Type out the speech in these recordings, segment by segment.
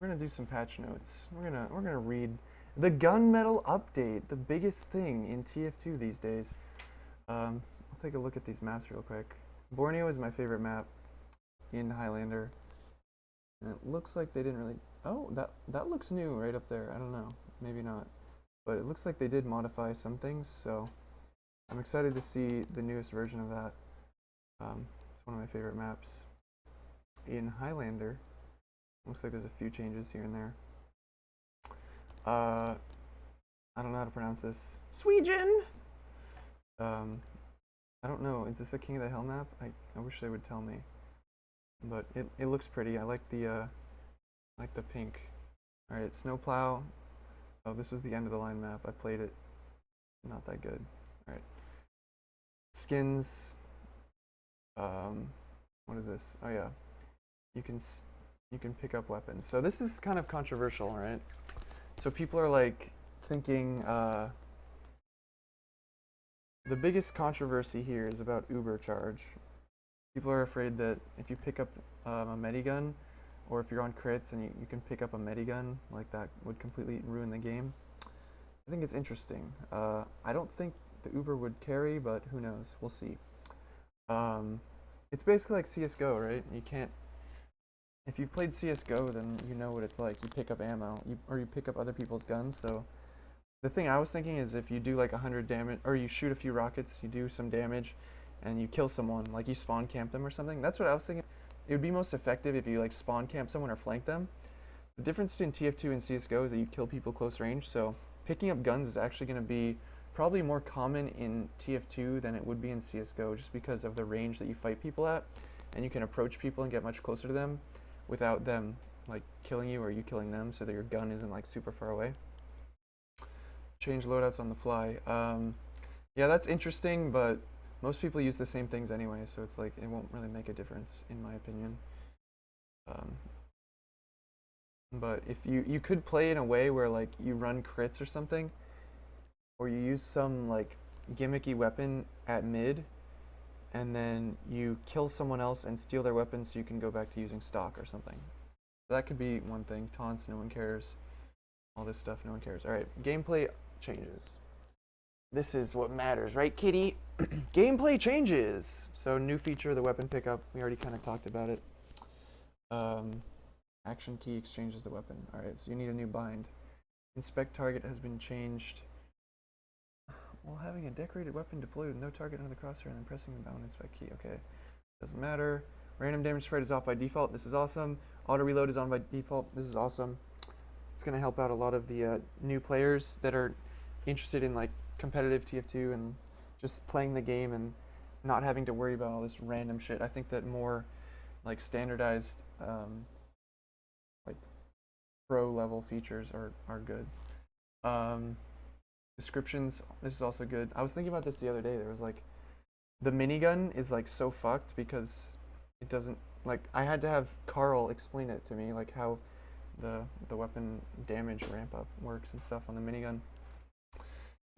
We're gonna do some patch notes. We're gonna read the Gun Mettle update, the biggest thing in TF2 these days. I'll take a look at these maps real quick. Borneo is my favorite map in Highlander, and it looks like they didn't really. Oh, that looks new right up there. I don't know, maybe not, but it looks like they did modify some things. So I'm excited to see the newest version of that. It's one of my favorite maps in Highlander. Looks like there's a few changes here and there. I don't know how to pronounce this. Sweden. I don't know. Is this a King of the Hill map? I wish they would tell me. But it looks pretty. I like the pink. All right, snowplow. Oh, this was the end of the line map. I played it. Not that good. All right. Skins. What is this? Oh yeah. You can pick up weapons. So this is kind of controversial, right? So people are like thinking the biggest controversy here is about Uber charge. People are afraid that if you pick up a medigun, or if you're on crits and you can pick up a medigun, like that would completely ruin the game. I think it's interesting. I don't think the Uber would carry, but who knows? We'll see. It's basically like CSGO, right? You can't. If you've played CSGO, then you know what it's like. You pick up ammo, or you pick up other people's guns. So the thing I was thinking is if you do like 100 damage, or you shoot a few rockets, you do some damage, and you kill someone, like you spawn camp them or something. That's what I was thinking. It would be most effective if you like spawn camp someone or flank them. The difference between TF2 and CSGO is that you kill people close range. So picking up guns is actually going to be probably more common in TF2 than it would be in CSGO, just because of the range that you fight people at, and you can approach people and get much closer to them without them like killing you or you killing them, so that your gun isn't like super far away. Change loadouts on the fly. Yeah, that's interesting, but most people use the same things anyway, so it's like it won't really make a difference in my opinion. But if you could play in a way where like you run crits or something, or you use some like gimmicky weapon at mid, and then you kill someone else and steal their weapon so you can go back to using stock or something. That could be one thing. Taunts, no one cares. All this stuff, no one cares. All right, gameplay changes. This is what matters, right, kitty? Gameplay changes. So new feature, the weapon pickup. We already kind of talked about it. Action key exchanges the weapon. All right, so you need a new bind. Inspect target has been changed. While having a decorated weapon deployed with no target under the crosshair and then pressing the bound inspect key. Okay, doesn't matter. Random damage spread is off by default. This is awesome. Auto reload is on by default. This is awesome. It's going to help out a lot of the new players that are interested in like competitive TF2 and just playing the game and not having to worry about all this random shit. I think that more like standardized like pro level features are good. Descriptions, this is also good. I was thinking about this the other day. There was like the minigun is like so fucked because it doesn't like I had to have Carl explain it to me, like how the weapon damage ramp up works and stuff on the minigun.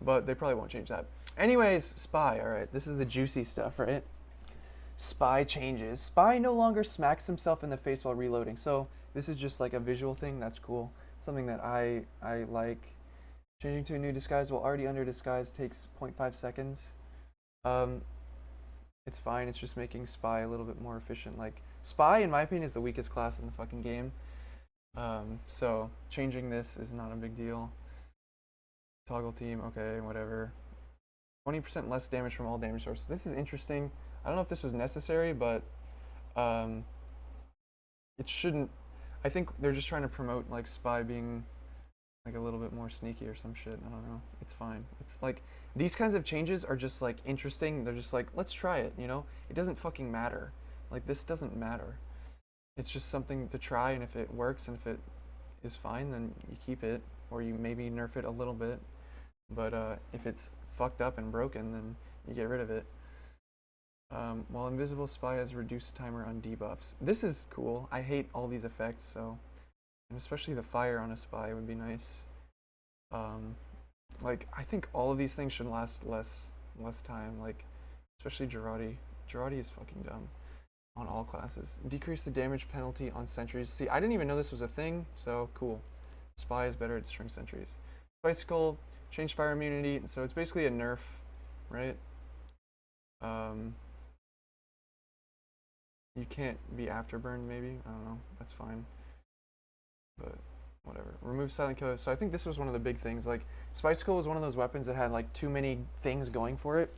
But they probably won't change that. Anyways, Spy. All right, this is the juicy stuff, right? Spy changes. Spy no longer smacks himself in the face while reloading. So this is just like a visual thing. That's cool. Something that I like. Changing to a new disguise while already under disguise takes 0.5 seconds. It's fine. It's just making Spy a little bit more efficient. Like Spy, in my opinion, is the weakest class in the fucking game. So changing this is not a big deal. Toggle team, okay, whatever. 20% less damage from all damage sources. This is interesting. I don't know if this was necessary, but it shouldn't. I think they're just trying to promote like Spy being like a little bit more sneaky or some shit. I don't know. It's fine. It's like these kinds of changes are just like interesting. They're just like, let's try it, you know? It doesn't fucking matter. Like this doesn't matter. It's just something to try, and if it works and if it is fine, then you keep it, or you maybe nerf it a little bit. But if it's fucked up and broken, then you get rid of it. While Invisible Spy has reduced timer on debuffs. This is cool. I hate all these effects, so, and especially the fire on a Spy would be nice. Like I think all of these things should last less time. Like especially Girardi. Girardi is fucking dumb. on all classes. Decrease the damage penalty on sentries. See, I didn't even know this was a thing, so cool. Spy is better at string sentries. Bicycle, change fire immunity, so it's basically a nerf, right? You can't be afterburned, maybe. I don't know. That's fine. But whatever. Remove silent killer. So I think this was one of the big things. Like, Spicicle was one of those weapons that had like too many things going for it.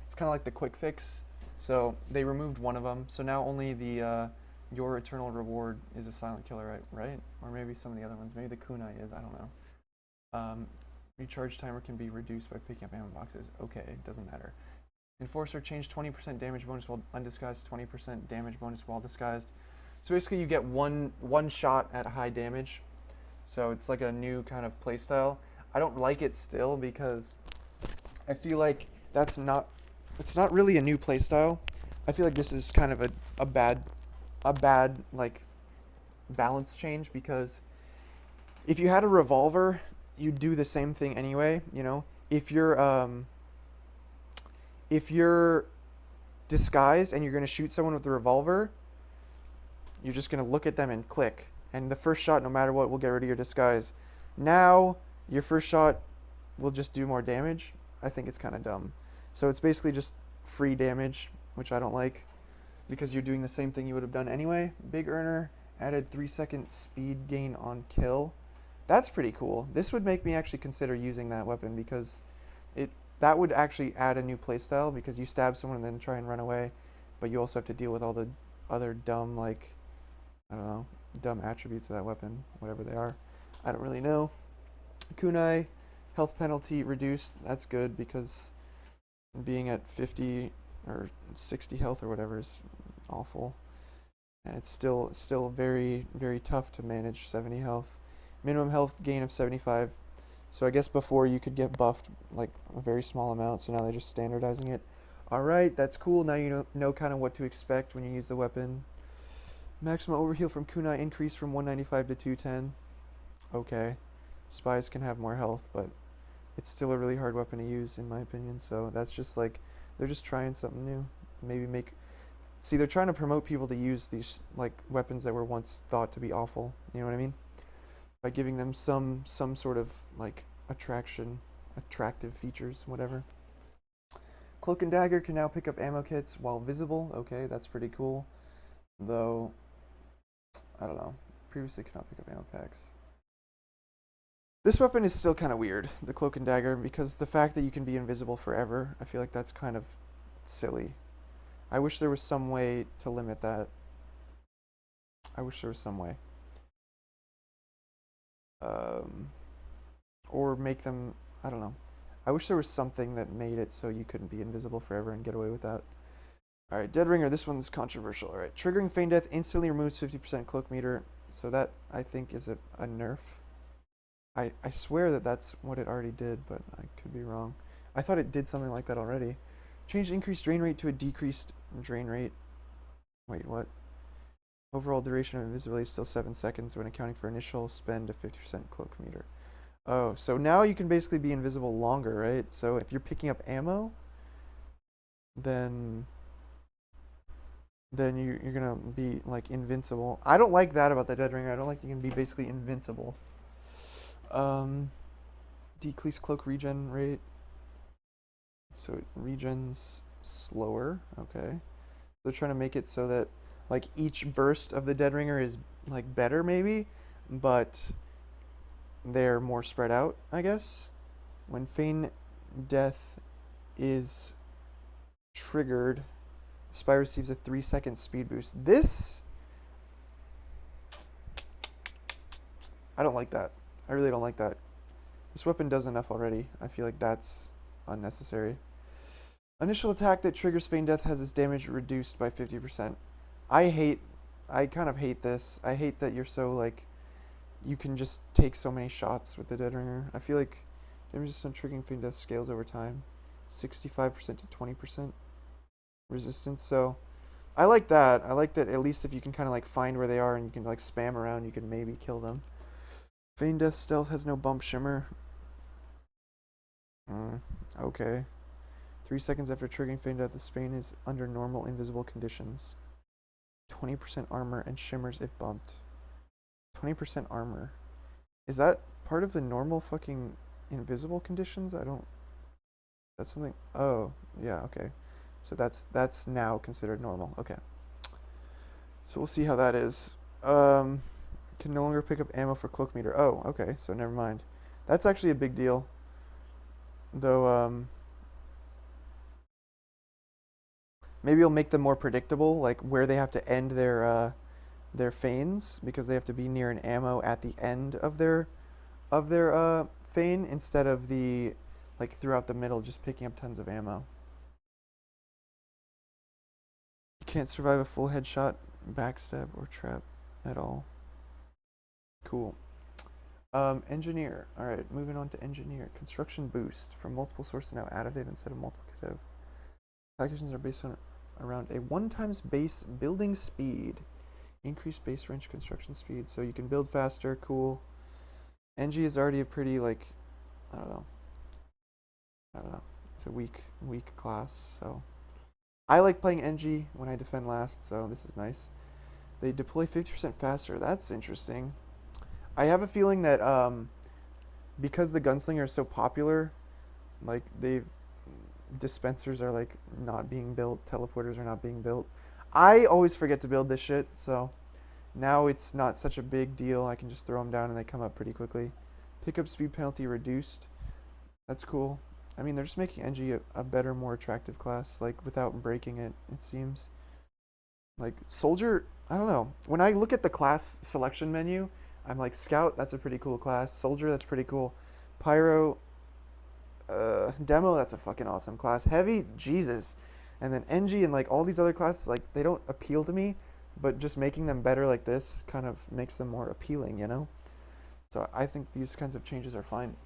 It's kind of like the quick fix. So they removed one of them. So now only the your eternal reward is a silent killer, right? Or maybe some of the other ones. Maybe the kunai is. I don't know. Recharge timer can be reduced by picking up ammo boxes. Okay, doesn't matter. Enforcer change 20% damage bonus while undisguised, 20% damage bonus while disguised. So basically you get one shot at high damage. So it's like a new kind of playstyle. I don't like it still because I feel like it's not really a new playstyle. I feel like this is kind of a bad like balance change, because if you had a revolver, you'd do the same thing anyway, you know? If you're disguised and you're going to shoot someone with a revolver, you're just going to look at them and click. And the first shot, no matter what, will get rid of your disguise. Now, your first shot will just do more damage. I think it's kind of dumb. So it's basically just free damage, which I don't like, because you're doing the same thing you would have done anyway. Big Earner added 3-second speed gain on kill. That's pretty cool. This would make me actually consider using that weapon, because that would actually add a new playstyle, because you stab someone and then try and run away, but you also have to deal with all the other dumb, like, I don't know, dumb attributes of that weapon, whatever they are. I don't really know. Kunai, health penalty reduced. That's good, because being at 50 or 60 health or whatever is awful. And it's still very, very tough to manage 70 health. Minimum health gain of 75. So I guess before you could get buffed like a very small amount, so now they're just standardizing it. Alright, that's cool. Now you know kind of what to expect when you use the weapon. Maximum overheal from kunai increased from 195 to 210. Okay. Spies can have more health, but it's still a really hard weapon to use in my opinion, so that's just like, they're just trying something new. Maybe see, they're trying to promote people to use these like weapons that were once thought to be awful, you know what I mean? By giving them some sort of like attractive features, whatever. Cloak and Dagger can now pick up ammo kits while visible. Okay, that's pretty cool. Though, I don't know. Previously could not pick up ammo packs. This weapon is still kind of weird, the Cloak and Dagger, because the fact that you can be invisible forever, I feel like that's kind of silly. I wish there was some way to limit that. I wish there was some way. Or make them, I don't know. I wish there was something that made it so you couldn't be invisible forever and get away with that. Alright, Dead Ringer, this one's controversial. Alright, triggering Feign Death instantly removes 50% cloak meter. So that, I think, is a nerf. I swear that that's what it already did, but I could be wrong. I thought it did something like that already. Change increased drain rate to a decreased drain rate. Wait, what? Overall duration of invisibility is still 7 seconds when accounting for initial spend of 50% cloak meter. Oh, so now you can basically be invisible longer, right? So if you're picking up ammo, then you're gonna be like invincible. I don't like that about the Dead Ringer. I don't like you can be basically invincible. Decrease cloak regen rate. So it regens slower. Okay. They're trying to make it so that like each burst of the Dead Ringer is like better maybe, but they're more spread out, I guess. When Feign Death is triggered, the spy receives a 3-second speed boost. This, I don't like that. I really don't like that. This weapon does enough already. I feel like that's unnecessary. Initial attack that triggers Feign Death has its damage reduced by 50%. I kind of hate this. I hate that you're so like, you can just take so many shots with the Dead Ringer. I feel like damage resistance triggering Feign Death scales over time. 65% to 20% resistance. So I like that. I like that at least if you can kind of like find where they are and you can like spam around, you can maybe kill them. Feign Death stealth has no bump shimmer. Okay. 3 seconds after triggering Feign Death, the Spain is under normal invisible conditions. 20% armor and shimmers if bumped. 20% armor. Is that part of the normal fucking invisible conditions? I don't. That's something. Oh, yeah, okay. So that's now considered normal. Okay. So we'll see how that is. Can no longer pick up ammo for cloak meter. Oh, okay. So never mind. That's actually a big deal. Though, maybe it'll make them more predictable, like where they have to end their feigns, because they have to be near an ammo at the end of their feign instead of the like throughout the middle just picking up tons of ammo. You can't survive a full headshot, backstab, or trap at all. Cool. Engineer. All right, moving on to engineer. Construction boost from multiple sources now additive instead of multiplicative. Calculations are based on around a 1 times base building speed. Increased base range construction speed, so you can build faster. Cool. NG is already a pretty like, I don't know. It's a weak class, so I like playing NG when I defend last, so this is nice. They deploy 50% faster. That's interesting. I have a feeling that because the gunslinger is so popular, like dispensers are like not being built, teleporters are not being built. I always forget to build this shit, so now it's not such a big deal. I can just throw them down and they come up pretty quickly. Pickup speed penalty reduced. That's cool. I mean, they're just making NG a better, more attractive class, like without breaking it, it seems. Like soldier, I don't know. When I look at the class selection menu, I'm like, Scout, that's a pretty cool class. Soldier, that's pretty cool. Pyro, Demo, that's a fucking awesome class. Heavy, Jesus. And then NG and like all these other classes, like they don't appeal to me, but just making them better like this kind of makes them more appealing, you know? So I think these kinds of changes are fine.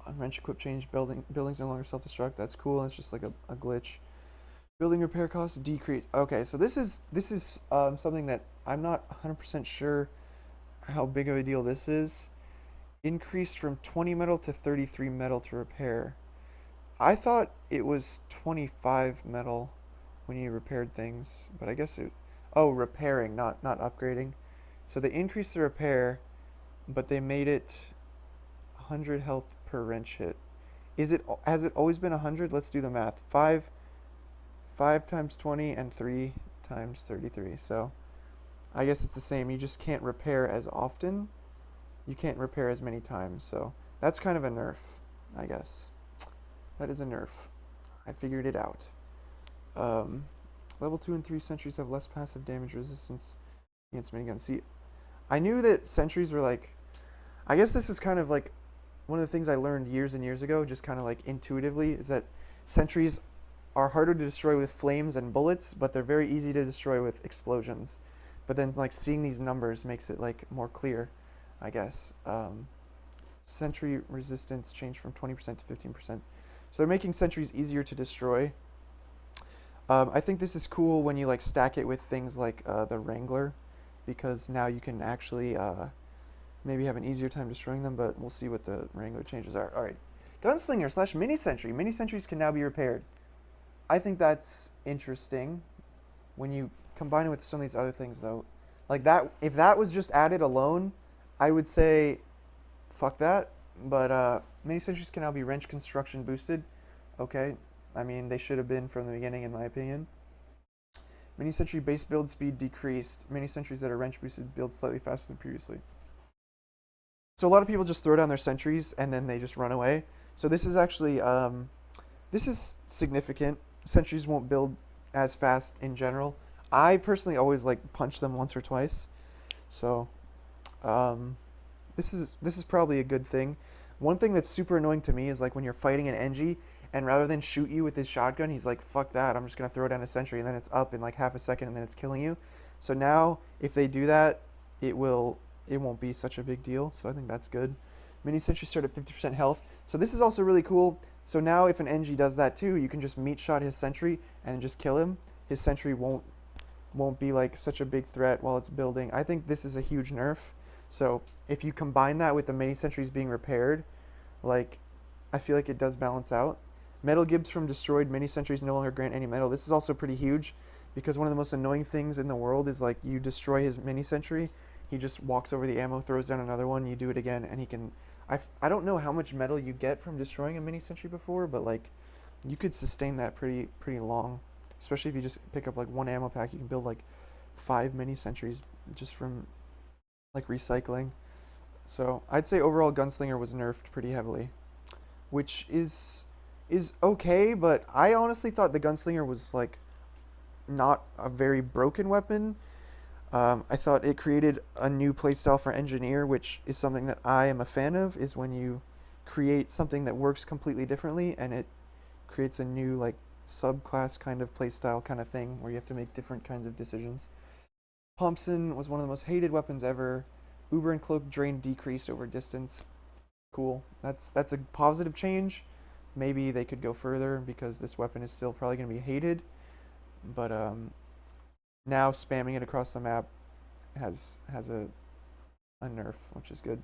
On wrench equip change, buildings no longer self-destruct. That's cool. It's just like a glitch. Building repair costs decrease. Okay, so this is something that I'm not 100% sure how big of a deal this is. Increased from 20 metal to 33 metal to repair. I thought it was 25 metal when you repaired things, but I guess it. Oh, repairing, not upgrading. So they increased the repair, but they made it 100 health per wrench hit. Has it always been 100? Let's do the math. 5 times 20 and 3 times 33. So I guess it's the same. You just can't repair as often. You can't repair as many times. So that's kind of a nerf, I guess. That is a nerf. I figured it out. Level 2 and 3 sentries have less passive damage resistance against miniguns. See, I knew that sentries were like, I guess this was kind of like one of the things I learned years and years ago, just kind of like intuitively, is that sentries are harder to destroy with flames and bullets, but they're very easy to destroy with explosions. But then like seeing these numbers makes it like more clear, I guess. Sentry resistance changed from 20% to 15%. So they're making sentries easier to destroy. I think this is cool when you like stack it with things like the Wrangler, because now you can actually maybe have an easier time destroying them, but we'll see what the Wrangler changes are. All right. Gunslinger / mini sentry. Mini sentries can now be repaired. I think that's interesting when you combine it with some of these other things, though. Like that, if that was just added alone, I would say fuck that. But mini sentries can now be wrench construction boosted. Okay. I mean, they should have been from the beginning, in my opinion. Mini sentry base build speed decreased. Mini sentries that are wrench boosted build slightly faster than previously. So a lot of people just throw down their sentries and then they just run away. So this is actually, this is significant. Sentries won't build as fast in general. I personally always like punch them once or twice. So this is probably a good thing. One thing that's super annoying to me is like when you're fighting an NG and rather than shoot you with his shotgun, he's like, fuck that, I'm just going to throw down a sentry, and then it's up in like half a second and then it's killing you. So now if they do that, it won't be such a big deal. So I think that's good. Mini sentries start at 50% health. So this is also really cool. So now if an NG does that too, you can just meat shot his sentry and just kill him. His sentry won't be like such a big threat while it's building. I think this is a huge nerf. So if you combine that with the mini sentries being repaired, like I feel like it does balance out. Metal gibs from destroyed mini sentries no longer grant any metal. This is also pretty huge because one of the most annoying things in the world is like you destroy his mini sentry, he just walks over the ammo, throws down another one, you do it again, and he can. I don't know how much metal you get from destroying a mini sentry before, but like you could sustain that pretty long, especially if you just pick up like one ammo pack. You can build like 5 mini sentries just from like recycling. So I'd say overall Gunslinger was nerfed pretty heavily, which is okay, but I honestly thought the Gunslinger was like not a very broken weapon. I thought it created a new playstyle for Engineer, which is something that I am a fan of, is when you create something that works completely differently and it creates a new like subclass kind of playstyle kind of thing where you have to make different kinds of decisions. Thompson was one of the most hated weapons ever. Uber and Cloak drain decreased over distance. Cool. That's a positive change. Maybe they could go further because this weapon is still probably going to be hated. But now spamming it across the map has a nerf, which is good.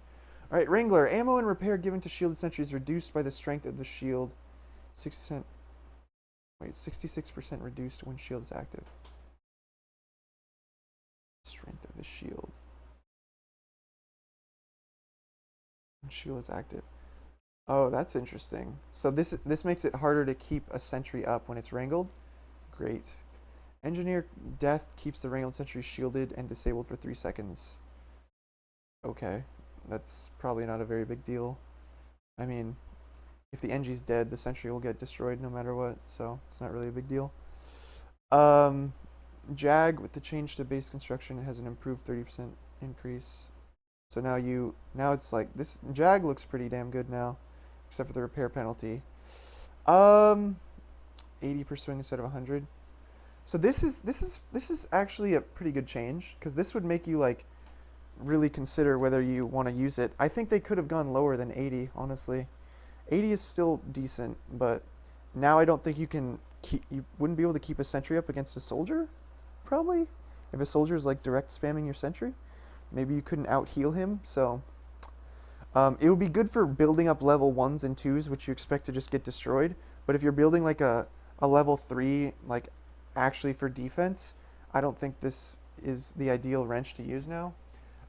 All right, Wrangler. Ammo and repair given to shielded sentries reduced by the strength of the shield. 66% reduced when shield is active. Strength of the shield. When shield is active. Oh, that's interesting. So this makes it harder to keep a sentry up when it's wrangled. Great. Engineer death keeps the wrangled sentry shielded and disabled for 3 seconds. Okay, that's probably not a very big deal. I mean, if the Engie's dead, the sentry will get destroyed no matter what, so it's not really a big deal. Jag, with the change to base construction, has an improved 30% increase. So now it's like, this Jag looks pretty damn good now, except for the repair penalty. 80% instead of 100. So this is actually a pretty good change, because this would make you like really consider whether you want to use it. I think they could have gone lower than 80, honestly. 80 is still decent, but now I don't think you wouldn't be able to keep a sentry up against a soldier, probably. If a soldier is like direct spamming your sentry, maybe you couldn't out heal him. So it would be good for building up level 1s and 2s, which you expect to just get destroyed. But if you're building like a level 3, like actually for defense, I don't think this is the ideal wrench to use now.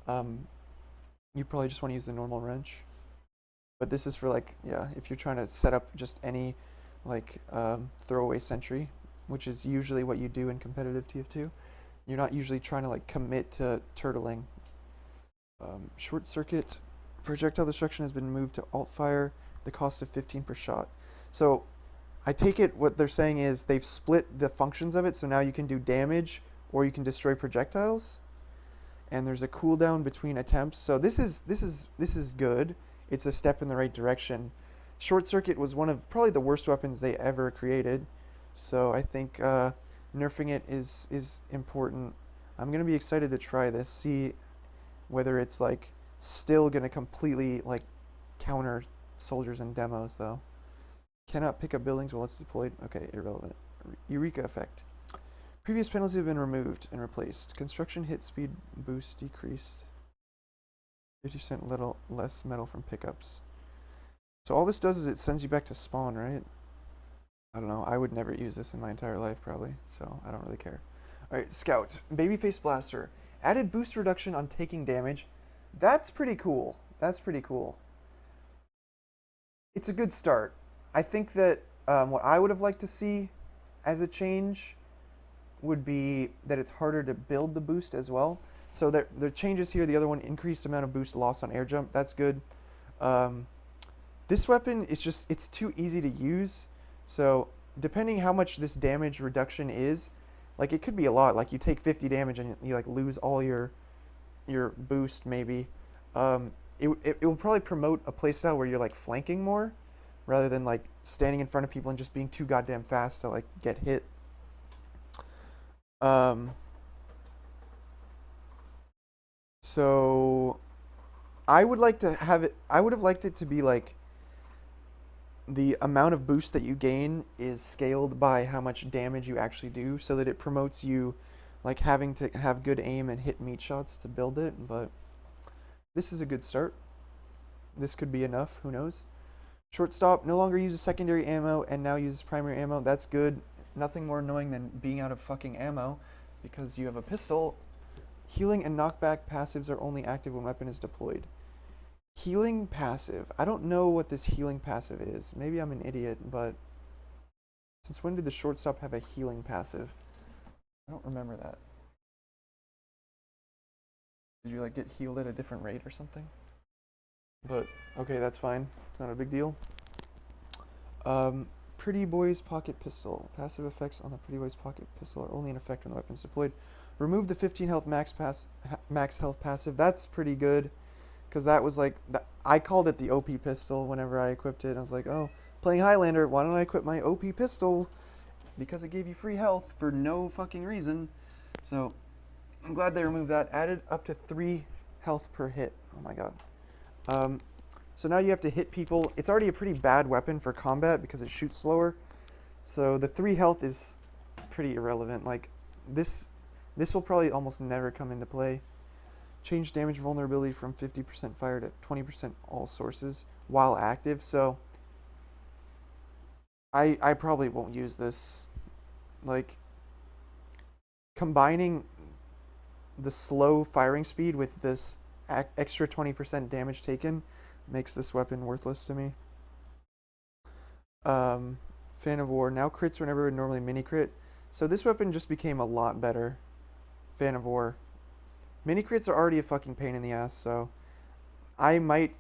You probably just want to use the normal wrench. But this is for like, yeah, if you're trying to set up just any like throwaway sentry, which is usually what you do in competitive TF2. You're not usually trying to like commit to turtling. Short circuit. Projectile destruction has been moved to alt fire, the cost of 15 per shot. So I take it what they're saying is they've split the functions of it, so now you can do damage or you can destroy projectiles. And there's a cooldown between attempts. So this is good. It's a step in the right direction. Short circuit was one of probably the worst weapons they ever created. So I think nerfing it is important. I'm gonna be excited to try this, see whether it's like still gonna completely like counter soldiers and demos though. Cannot pick up buildings while it's deployed. Okay, irrelevant. Eureka effect. Previous penalties have been removed and replaced. Construction hit speed boost decreased. 50% little less metal from pickups. So all this does is it sends you back to spawn, right? I don't know. I would never use this in my entire life probably, so I don't really care. All right, Scout. Babyface Blaster. Added boost reduction on taking damage. That's pretty cool. That's pretty cool. It's a good start. I think that what I would have liked to see as a change would be that it's harder to build the boost as well. So the changes here, the other one, increased amount of boost loss on air jump. That's good. This weapon is just, it's too easy to use. So depending how much this damage reduction is, like it could be a lot. Like you take 50 damage and you like lose all your boost maybe. It will probably promote a playstyle where you're like flanking more rather than like standing in front of people and just being too goddamn fast to like get hit. So I would like to have it, I would have liked it to be like the amount of boost that you gain is scaled by how much damage you actually do, so that it promotes you like having to have good aim and hit meat shots to build it. But this is a good start. This could be enough, who knows. Shortstop no longer uses secondary ammo and now uses primary ammo. That's good. nothing more annoying than being out of fucking ammo because you have a pistol. Healing and knockback passives are only active when weapon is deployed. Healing passive. I don't know what this healing passive is. Maybe I'm an idiot, but since when did the shortstop have a healing passive? I don't remember that. Did you like get healed at a different rate or something? But okay, that's fine. It's not a big deal. Pretty Boy's Pocket Pistol. Passive effects on the Pretty Boy's Pocket Pistol are only in effect when the weapon is deployed. Remove the 15 health max health passive. That's pretty good, because that was like I called it the OP pistol whenever I equipped it. I was like, oh, playing Highlander, why don't I equip my OP pistol? Because it gave you free health for no fucking reason. So I'm glad they removed that. Added up to 3 health per hit. Oh my god. So now you have to hit people. It's already a pretty bad weapon for combat because it shoots slower. So the 3 health is pretty irrelevant. Like this will probably almost never come into play. Change damage vulnerability from 50% fire to 20% all sources while active. So I probably won't use this. Like combining the slow firing speed with this extra 20% damage taken makes this weapon worthless to me. Fan of War. Now crits whenever it would normally mini crit. So this weapon just became a lot better. Fan of War. Mini crits are already a fucking pain in the ass, so I might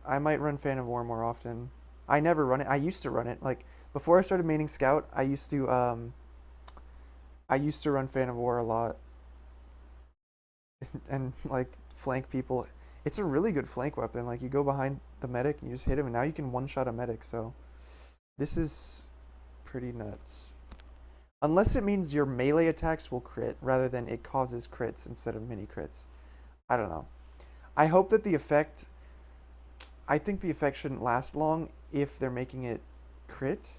run Fan of War more often. I never run it. I used to run it. Like before I started maining Scout, I used to run Fan of War a lot. And like flank people. It's a really good flank weapon. Like you go behind the medic and you just hit him, and now you can one-shot a medic. So this is pretty nuts. Unless it means your melee attacks will crit rather than it causes crits instead of mini crits. I don't know. I hope that the effect, I think the effect shouldn't last long if they're making it crit,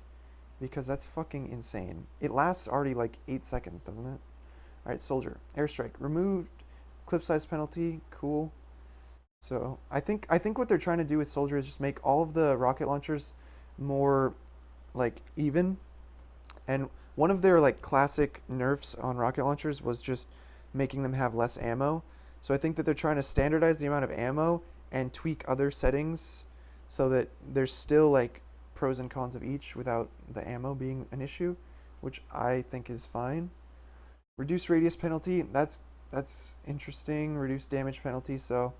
because that's fucking insane. It lasts already like 8 seconds, doesn't it? Alright, Soldier. Airstrike. Removed clip size penalty. Cool. So I think what they're trying to do with Soldier is just make all of the rocket launchers more like even. And one of their like classic nerfs on rocket launchers was just making them have less ammo. So I think that they're trying to standardize the amount of ammo and tweak other settings so that there's still like pros and cons of each without the ammo being an issue, which I think is fine. Reduce radius penalty. That's interesting. Reduce damage penalty. So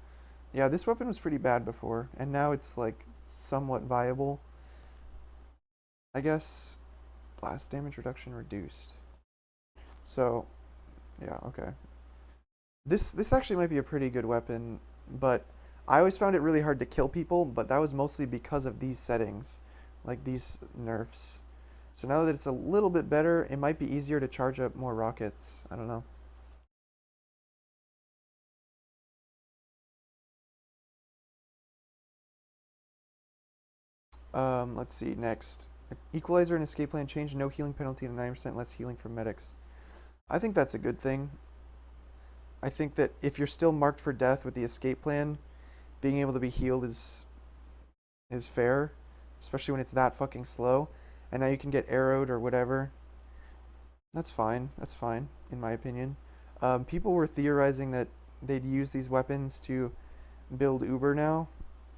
yeah, this weapon was pretty bad before, and now it's like somewhat viable, I guess. Blast damage reduction reduced. So yeah, okay. This actually might be a pretty good weapon, but I always found it really hard to kill people, but that was mostly because of these settings, like these nerfs. So now that it's a little bit better, it might be easier to charge up more rockets. I don't know. Let's see, next. Equalizer and escape plan change, no healing penalty and 9% less healing for medics. I think that's a good thing. I think that if you're still marked for death with the escape plan, being able to be healed is fair, especially when it's that fucking slow. And now you can get arrowed or whatever. That's fine. That's fine, in my opinion. People were theorizing that they'd use these weapons to build Uber now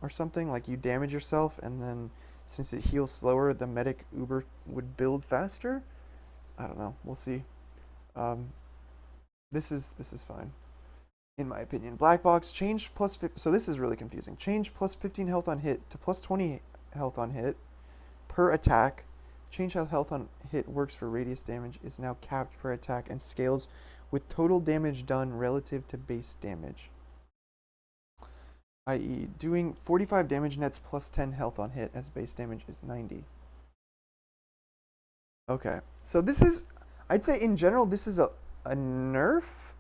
or something. Like you damage yourself, and then since it heals slower, the medic Uber would build faster. I don't know. We'll see. This is fine, in my opinion. Black box change plus. So this is really confusing. Change plus 15 health on hit to plus 20 health on hit per attack. Change how health on hit works for radius damage is now capped per attack and scales with total damage done relative to base damage. I.e., doing 45 damage nets plus 10 health on hit as base damage is 90. Okay, so this is, I'd say in general, this is a nerf,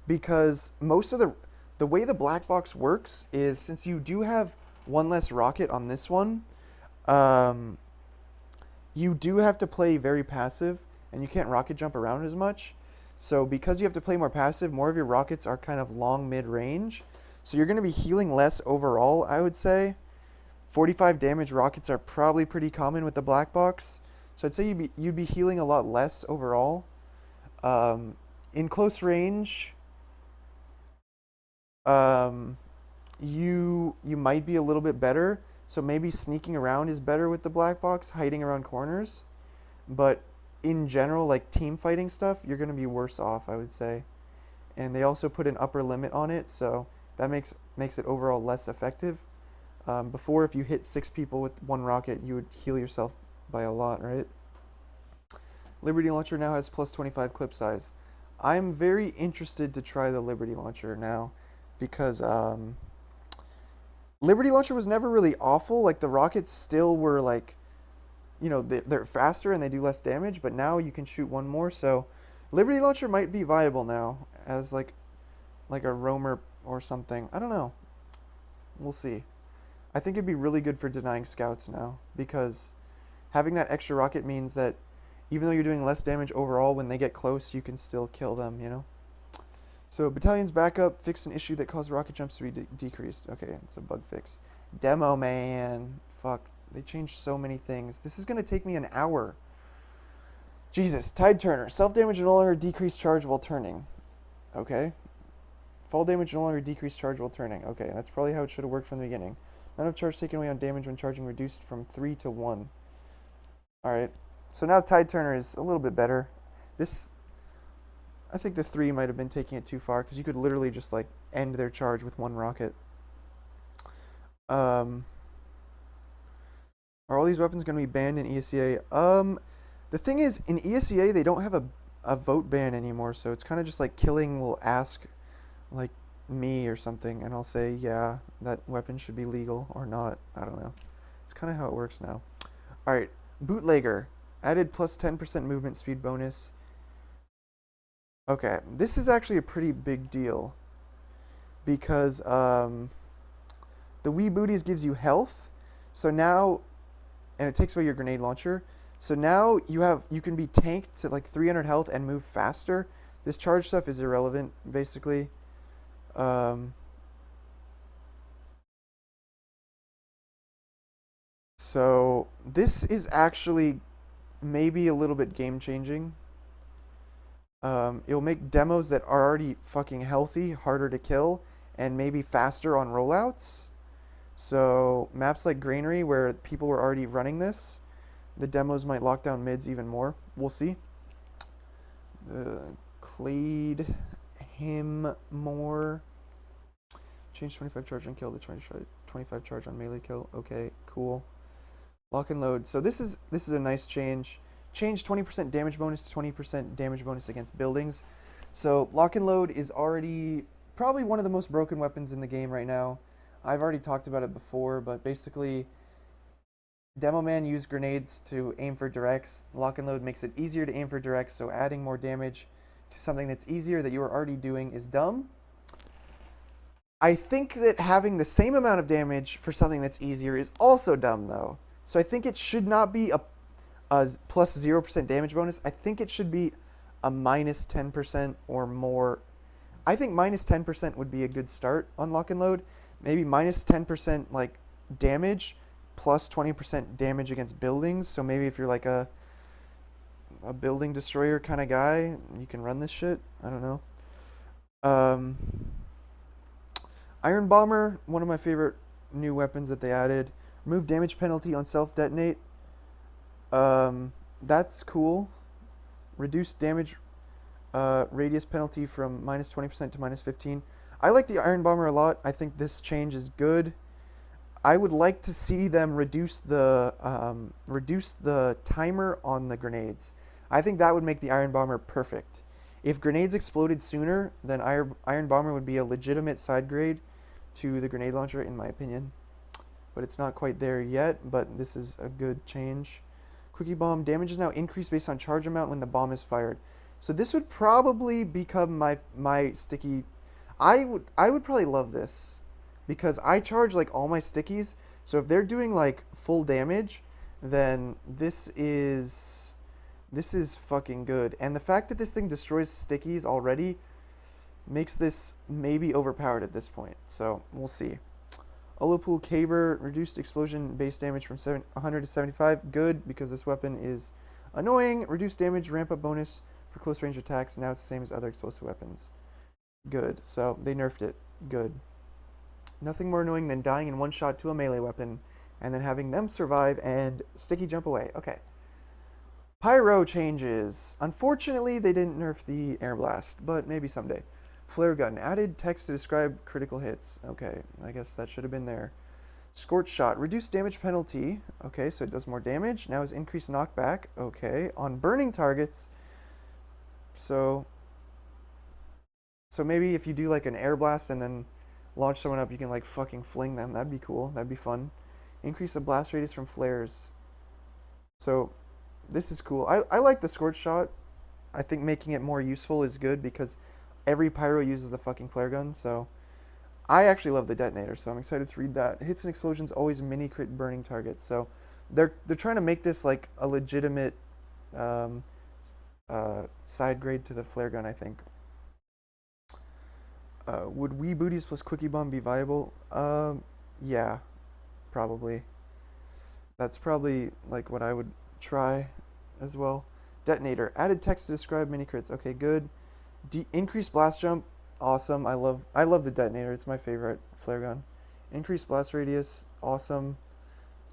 because most of the way the black box works is, since you do have one less rocket on this one, you do have to play very passive, and you can't rocket jump around as much. So because you have to play more passive, more of your rockets are kind of long mid-range. So you're going to be healing less overall, I would say. 45 damage rockets are probably pretty common with the black box. So I'd say you'd be healing a lot less overall. In close range, um, you might be a little bit better. So maybe sneaking around is better with the black box, hiding around corners. But in general, like team fighting stuff, you're gonna be worse off, I would say. And they also put an upper limit on it, so that makes it overall less effective. Before, if you hit 6 people with one rocket, you would heal yourself by a lot, right? Liberty Launcher now has plus 25 clip size. I'm very interested to try the Liberty Launcher now because Liberty Launcher was never really awful. Like the rockets still were like, they're faster and they do less damage, but now you can shoot one more. So Liberty Launcher might be viable now as like a roamer or something. I don't know. We'll see. I think it'd be really good for denying scouts now because having that extra rocket means that even though you're doing less damage overall, when they get close, you can still kill them. So Battalion's backup fixed an issue that caused rocket jumps to be decreased. Okay, it's a bug fix. Demoman. Fuck. They changed so many things. This is going to take me an hour. Jesus. Tide Turner. Self-damage no longer decreased charge while turning. Okay. Fall damage no longer decreased charge while turning. Okay, that's probably how it should have worked from the beginning. Amount of charge taken away on damage when charging reduced from 3 to 1. Alright. So now Tide Turner is a little bit better. I think the 3 might have been taking it too far because you could literally just like end their charge with one rocket. Are all these weapons going to be banned in ESEA? The thing is, in ESEA they don't have a vote ban anymore, so it's kind of just like Killing will ask like me or something, and I'll say, yeah, that weapon should be legal or not. I don't know. It's kind of how it works now. Alright, Bootlegger. Added plus 10% movement speed bonus. Okay, this is actually a pretty big deal because the Wee Booties gives you health. So now, and it takes away your grenade launcher. So now you can be tanked to like 300 health and move faster. This charge stuff is irrelevant, basically. So this is actually maybe a little bit game changing. It'll make demos that are already fucking healthy harder to kill and maybe faster on rollouts. So maps like Granary where people were already running this, the demos might lock down mids even more. We'll see. Clade him more. Change 25 charge on kill to 25 charge on melee kill. Okay, cool. Lock and load. So this is a nice change. Change 20% damage bonus to 20% damage bonus against buildings. So lock and load is already probably one of the most broken weapons in the game right now. I've already talked about it before, but basically Demoman used grenades to aim for directs. Lock and load makes it easier to aim for directs, so adding more damage to something that's easier that you are already doing is dumb. I think that having the same amount of damage for something that's easier is also dumb, though. So I think it should not be a plus 0% damage bonus. I think it should be a minus 10% or more. I think minus 10% would be a good start on lock and load. Maybe minus 10% like damage plus 20% damage against buildings. So maybe if you're like a building destroyer kind of guy, you can run this shit. I don't know. Iron Bomber, one of my favorite new weapons that they added. Remove damage penalty on self-detonate. That's cool. Reduce damage radius penalty from minus 20% to minus 15. I like the Iron Bomber a lot. I think this change is good. I would like to see them reduce the timer on the grenades. I think that would make the Iron Bomber perfect. If grenades exploded sooner, then Iron Bomber would be a legitimate side grade to the grenade launcher, in my opinion. But it's not quite there yet, but this is a good change. Quickie Bomb. Damage is now increased based on charge amount when the bomb is fired. So this would probably become my sticky. I would probably love this because I charge like all my stickies. So if they're doing like full damage, then this is fucking good. And the fact that this thing destroys stickies already makes this maybe overpowered at this point. So we'll see. Olopool Caber, reduced explosion base damage from 100 to 75. Good, because this weapon is annoying. Reduced damage, ramp up bonus for close range attacks. Now it's the same as other explosive weapons. Good. So they nerfed it. Good. Nothing more annoying than dying in one shot to a melee weapon and then having them survive and sticky jump away. Okay. Pyro changes. Unfortunately, they didn't nerf the air blast, but maybe someday. Flare gun. Added text to describe critical hits. Okay, I guess that should have been there. Scorch shot. Reduced damage penalty. Okay, so it does more damage. Now is increased knockback. Okay, on burning targets. So maybe if you do like an air blast and then launch someone up, you can like fucking fling them. That'd be cool. That'd be fun. Increase the blast radius from flares. So this is cool. I like the scorch shot. I think making it more useful is good because every pyro uses the fucking flare gun. So I actually love the detonator, so I'm excited to read that. Hits and explosions always mini crit burning targets. So they're trying to make this like a legitimate side grade to the flare gun, I think. Would Wii Booties plus Quickie Bomb be viable? Yeah, probably. That's probably like what I would try as well. Detonator. Added text to describe mini crits. Okay, good. Increased blast jump. Awesome. I love the detonator. It's my favorite flare gun. Increased blast radius. Awesome.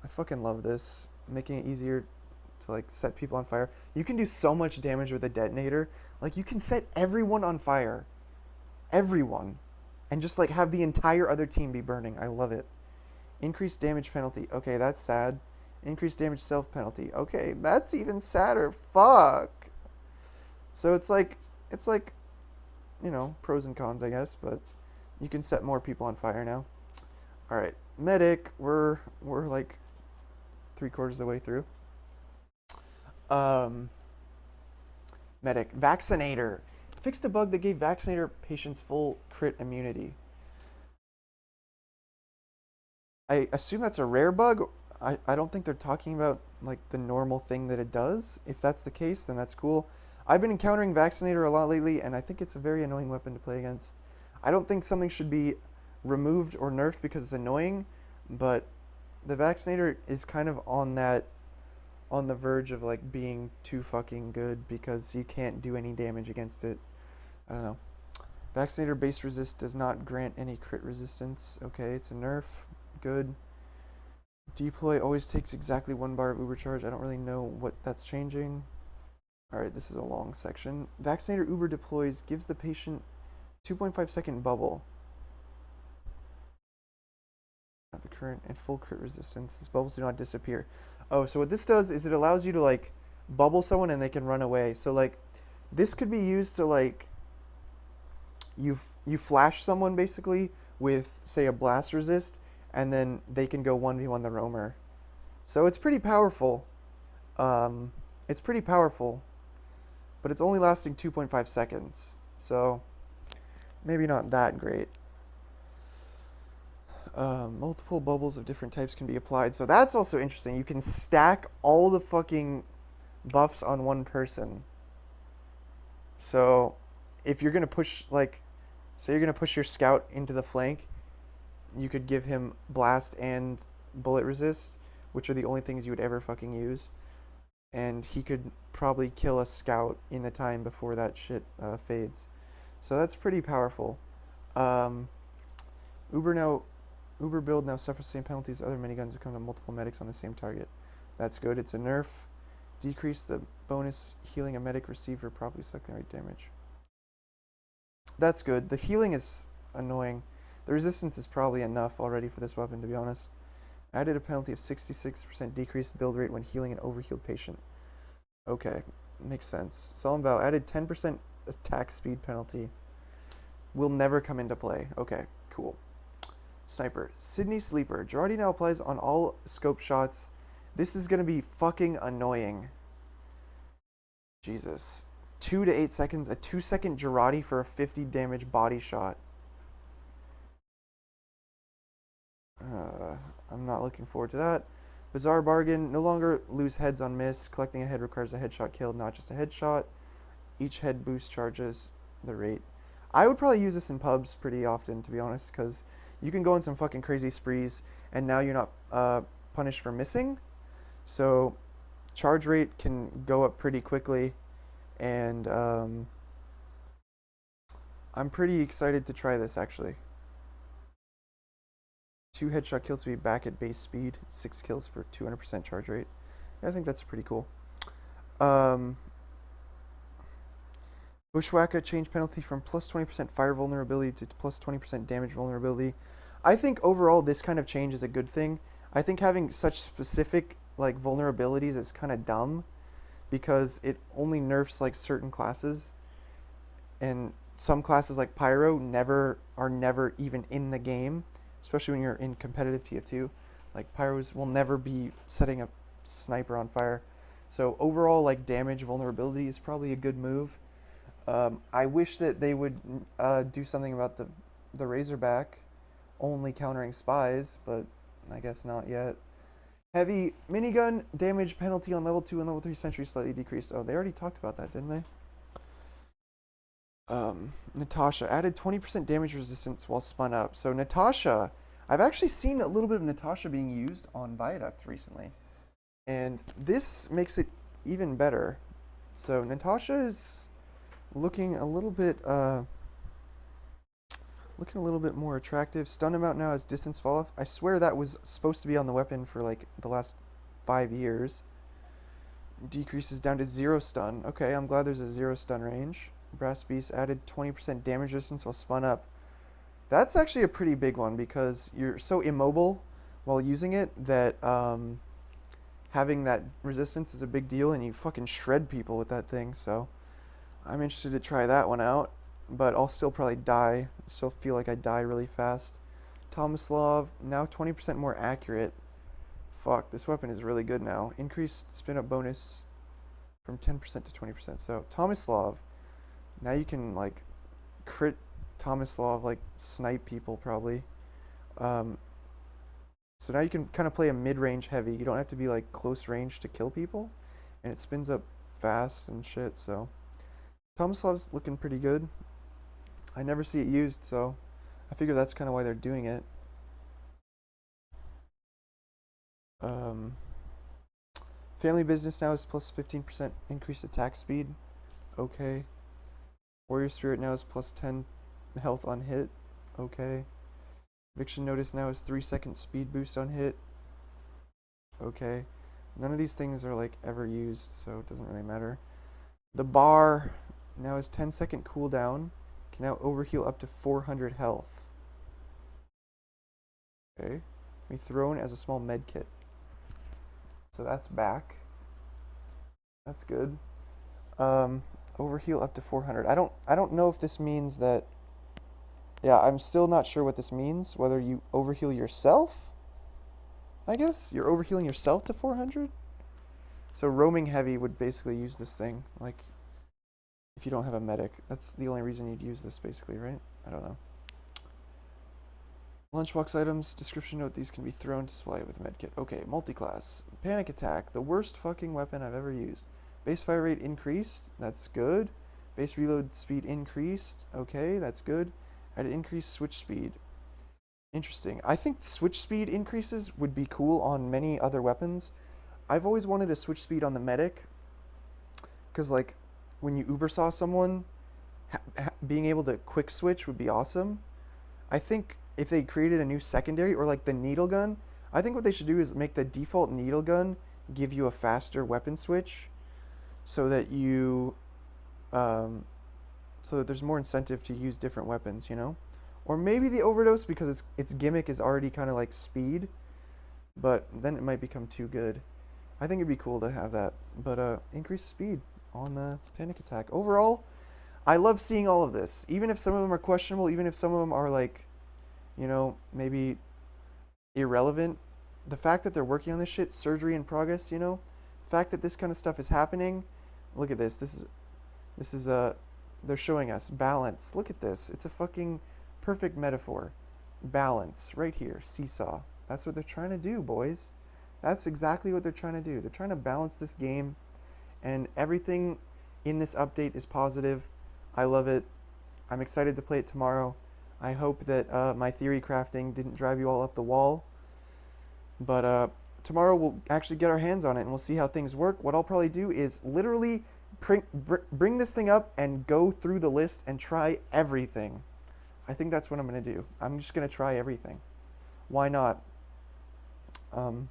I fucking love this. Making it easier to like set people on fire. You can do so much damage with a detonator. Like you can set everyone on fire. Everyone. And just like have the entire other team be burning. I love it. Increased damage penalty. Okay, that's sad. Increased damage self penalty. Okay, that's even sadder. Fuck. So it's like, you know, pros and cons, I guess, but you can set more people on fire now. All right, medic. We're like 3/4 of the way through. Medic. Vaccinator. Fixed a bug that gave Vaccinator patients full crit immunity. I assume that's a rare bug. I don't think they're talking about like the normal thing that it does. If that's the case, then that's cool. I've been encountering Vaccinator a lot lately, and I think it's a very annoying weapon to play against. I don't think something should be removed or nerfed because it's annoying, but the Vaccinator is kind of on the verge of like being too fucking good because you can't do any damage against it. I don't know. Vaccinator base resist does not grant any crit resistance. Okay, it's a nerf. Good. Deploy always takes exactly 1 bar of uber charge. I don't really know what that's changing. Alright, this is a long section. Vaccinator uber deploys, gives the patient 2.5 second bubble. At the current and full crit resistance. These bubbles do not disappear. Oh, so what this does is it allows you to like bubble someone and they can run away. So like this could be used to like you flash someone basically with say a blast resist, and then they can go 1v1 the roamer. So it's pretty powerful. It's pretty powerful, but it's only lasting 2.5 seconds. So maybe not that great. Multiple bubbles of different types can be applied. So that's also interesting. You can stack all the fucking buffs on one person. So if you're going to push, like, say you're going to push your scout into the flank, you could give him blast and bullet resist, which are the only things you would ever fucking use. And he could probably kill a scout in the time before that shit fades. So that's pretty powerful. Uber build now suffers the same penalties as other miniguns that come to multiple medics on the same target. That's good. It's a nerf. Decrease the bonus healing a medic receive for properly selecting the right damage. That's good. The healing is annoying. The resistance is probably enough already for this weapon, to be honest. Added a penalty of 66% decreased build rate when healing an overhealed patient. Okay, makes sense. Solemn Vow added 10% attack speed penalty. Will never come into play. Okay, cool. Sniper. Sydney Sleeper. Girardi now applies on all scope shots. This is going to be fucking annoying. Jesus. 2 to 8 seconds. A 2-second Girardi for a 50 damage body shot. I'm not looking forward to that. Bizarre Bargain. No longer lose heads on miss. Collecting a head requires a headshot kill, not just a headshot. Each head boost charges the rate. I would probably use this in pubs pretty often, to be honest, because you can go on some fucking crazy sprees, and now you're not punished for missing. So charge rate can go up pretty quickly, and I'm pretty excited to try this actually. 2 headshot kill speed back at base speed, 6 kills for 200% charge rate. I think that's pretty cool. Bushwhacker change penalty from plus 20% fire vulnerability to plus 20% damage vulnerability. I think overall this kind of change is a good thing. I think having such specific like vulnerabilities is kind of dumb because it only nerfs like certain classes, and some classes like Pyro are never even in the game, especially when you're in competitive TF2. Like Pyros will never be setting a sniper on fire. So overall like damage vulnerability is probably a good move. I wish that they would do something about the Razorback only countering spies, but I guess not yet. Heavy minigun damage penalty on level 2 and level 3 sentry slightly decreased. Oh, they already talked about that, didn't they? Natasha added 20% damage resistance while spun up. So Natasha, I've actually seen a little bit of Natasha being used on Viaduct recently, and this makes it even better. So Natasha is looking a little bit more attractive. Stun amount now is distance fall off. I swear that was supposed to be on the weapon for like the last 5 years. Decreases down to 0 stun. Okay, I'm glad there's a 0 stun range. Brass Beast added 20% damage resistance while spun up. That's actually a pretty big one because you're so immobile while using it that having that resistance is a big deal, and you fucking shred people with that thing. So I'm interested to try that one out, but I'll still probably die. I still feel like I die really fast. Tomislav, now 20% more accurate. Fuck, this weapon is really good now. Increased spin up bonus from 10% to 20%. So Tomislav, now you can like crit Tomislav, like snipe people probably. So now you can kind of play a mid-range heavy. You don't have to be like close range to kill people, and it spins up fast and shit. So Tomislav's looking pretty good. I never see it used, so I figure that's kind of why they're doing it. Family Business now is plus 15% increased attack speed. Okay. Warrior Spirit now is plus 10 health on hit. Okay. Eviction Notice now is 3-second speed boost on hit. Okay. None of these things are like ever used, so it doesn't really matter. The bar now is 10-second cooldown. Can now overheal up to 400 health. Okay. Can be thrown as a small med kit. So that's back. That's good. Overheal up to 400. I don't know if this means that. Yeah, I'm still not sure what this means. Whether you overheal yourself. I guess you're overhealing yourself to 400. So roaming heavy would basically use this thing. Like, if you don't have a medic, that's the only reason you'd use this, basically, right? I don't know. Lunchbox items, description note, these can be thrown to supply with medkit. Okay, multi-class. Panic attack, the worst fucking weapon I've ever used. Base fire rate increased, that's good. Base reload speed increased, okay, that's good. Added increased switch speed. Interesting. I think switch speed increases would be cool on many other weapons. I've always wanted a switch speed on the medic, because like when you uber saw someone, being able to quick switch would be awesome. I think if they created a new secondary, or like the needle gun, I think what they should do is make the default needle gun give you a faster weapon switch, so that you, so that there's more incentive to use different weapons, you know? Or maybe the overdose, because its gimmick is already kind of like speed, but then it might become too good. I think it'd be cool to have that, but increased speed on the panic attack. Overall, I love seeing all of this, even if some of them are questionable, even if some of them are like, you know, maybe irrelevant. The fact that they're working on this shit, surgery in progress, you know, the fact that this kind of stuff is happening. Look at this. This is they're showing us balance. Look at this. It's a fucking perfect metaphor. Balance right here. Seesaw. That's what they're trying to do, boys. That's exactly what they're trying to do. They're trying to balance this game, and everything in this update is positive. I love it. I'm excited to play it tomorrow. I hope that my theory crafting didn't drive you all up the wall. But tomorrow we'll actually get our hands on it and we'll see how things work. What I'll probably do is literally bring this thing up and go through the list and try everything. I think that's what I'm going to do. I'm just going to try everything. Why not?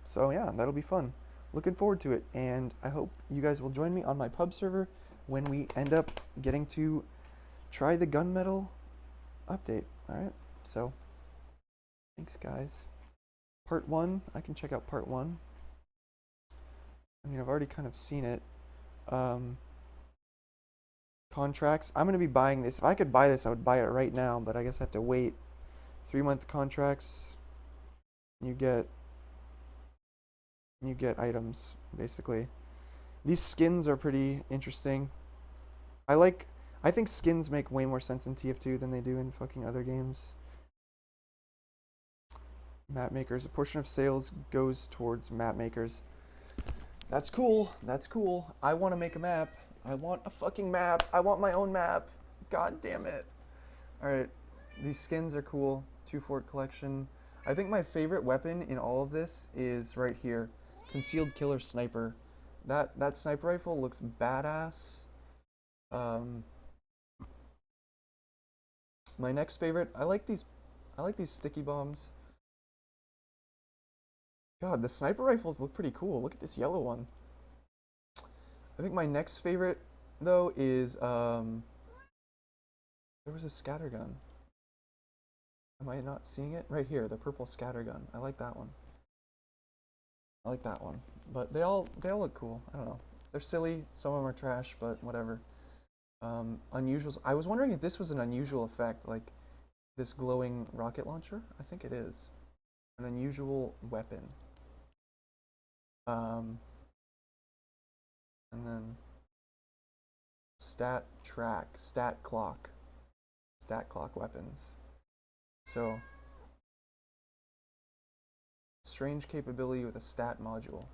So yeah, that'll be fun. Looking forward to it. And I hope you guys will join me on my pub server when we end up getting to try the Gun Mettle update. All right. So thanks, guys. Part 1, I can check out part 1. I mean, I've already kind of seen it. Contracts. I'm going to be buying this. If I could buy this, I would buy it right now, but I guess I have to wait. 3-month contracts. You get items, basically. These skins are pretty interesting. I think skins make way more sense in TF2 than they do in fucking other games. Map makers. A portion of sales goes towards map makers. That's cool. That's cool. I want to make a map. I want a fucking map. I want my own map. God damn it. Alright. These skins are cool. 2 Fort collection. I think my favorite weapon in all of this is right here. Concealed Killer Sniper. That sniper rifle looks badass. My next favorite, I like these sticky bombs. God, the sniper rifles look pretty cool. Look at this yellow one. I think my next favorite, though, is, there was a scattergun. Am I not seeing it? Right here, the purple scattergun. I like that one. I like that one. But they all look cool. I don't know. They're silly. Some of them are trash, but whatever. Unusuals. I was wondering if this was an unusual effect, like this glowing rocket launcher. I think it is. An unusual weapon. And then stat clock weapons. So strange capability with a stat module.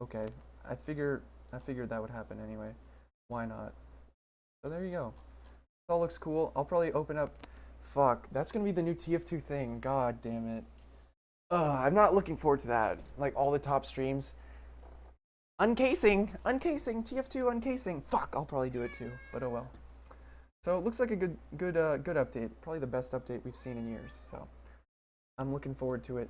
Okay, I figured that would happen anyway. Why not? So there you go. It all looks cool. I'll probably open up. Fuck, that's gonna be the new TF2 thing. God damn it. I'm not looking forward to that. Like all the top streams. Uncasing, TF2 uncasing. Fuck, I'll probably do it too, but oh well. So it looks like a good update. Probably the best update we've seen in years. So I'm looking forward to it.